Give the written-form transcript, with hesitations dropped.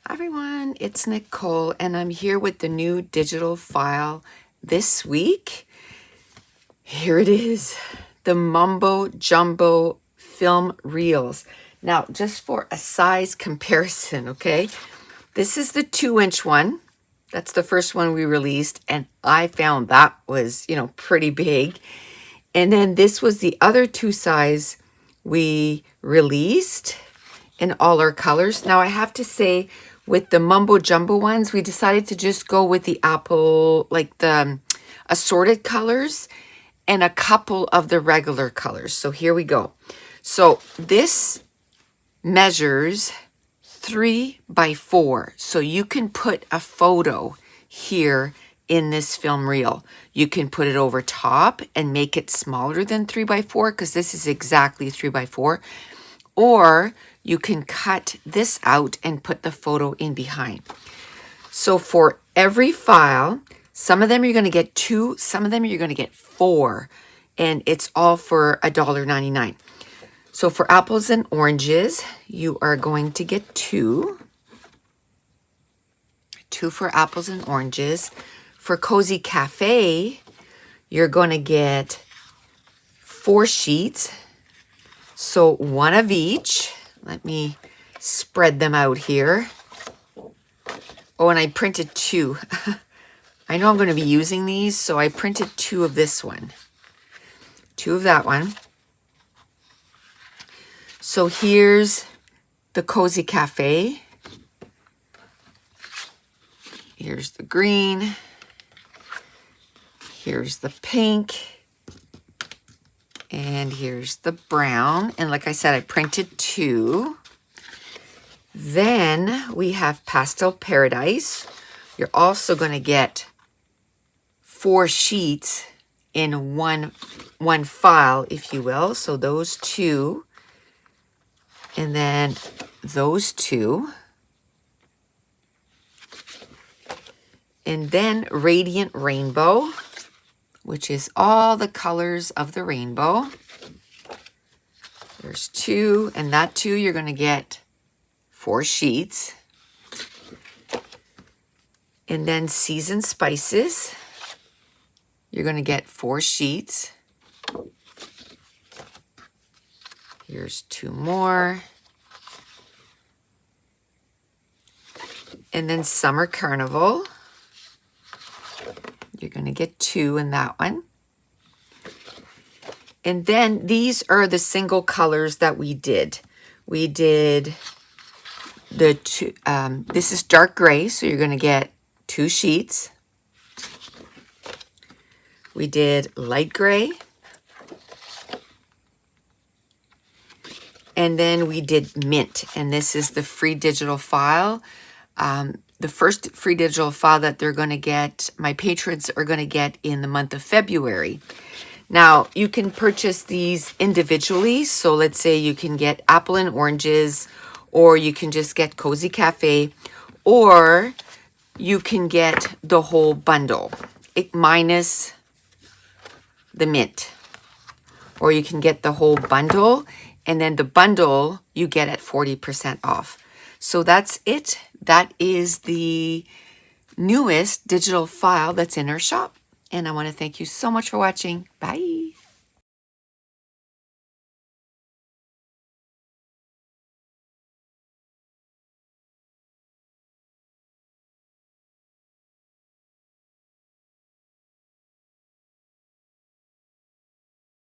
Hi everyone, it's Nicole and I'm here with the new digital file this week. Here it is, the Mumbo Jumbo film reels. Now, just for a size comparison, okay? This is the 2-inch one. That's the first one we released and I found that was, pretty big. And then this was the other 2 size we released in all our colors. Now I have to say, with the Mumbo Jumbo ones, we decided to just go with the apple, like the assorted colors and a couple of the regular colors. So here we go. So this measures 3 by 4. So you can put a photo here in this film reel. You can put it over top and make it smaller than 3 by 4 because this is exactly 3 by 4. Or you can cut this out and put the photo in behind. So for every file, some of them you're going to get 2, some of them you're going to get 4, and it's all for $1.99. So for apples and oranges, you are going to get 2. 2 for apples and oranges. For Cozy Cafe, you're going to get 4 sheets. So 1 of each. Let me spread them out here. Oh, and I printed 2. I know I'm going to be using these, so I printed 2 of this one. 2 of that one. So here's the Cozy Cafe. Here's the green. Here's the pink. And here's the brown. And like I said, I printed 2. Then we have Pastel Paradise. You're also going to get 4 sheets in one file, if you will. So those 2. And then those 2. And then Radiant Rainbow, which is all the colors of the rainbow. There's 2, and that 2 you're going to get 4 sheets. And then Seasoned Spices, you're going to get 4 sheets. Here's 2 more. And then Summer Carnival, you're going to get 2 in that one. And then these are the single colors that we did. We did the 2, this is dark gray, so you're going to get 2 sheets. We did light gray. And then we did mint, and this is the free digital file. The first free digital file that they're going to get, my patrons are going to get in the month of February. Now, you can purchase these individually. So let's say you can get apple and oranges, or you can just get Cozy Cafe, or you can get the whole bundle, minus the mint. Or you can get the whole bundle, and then the bundle you get at 40% off. So that's it. That is the newest digital file that's in our shop. And I want to thank you so much for watching. Bye.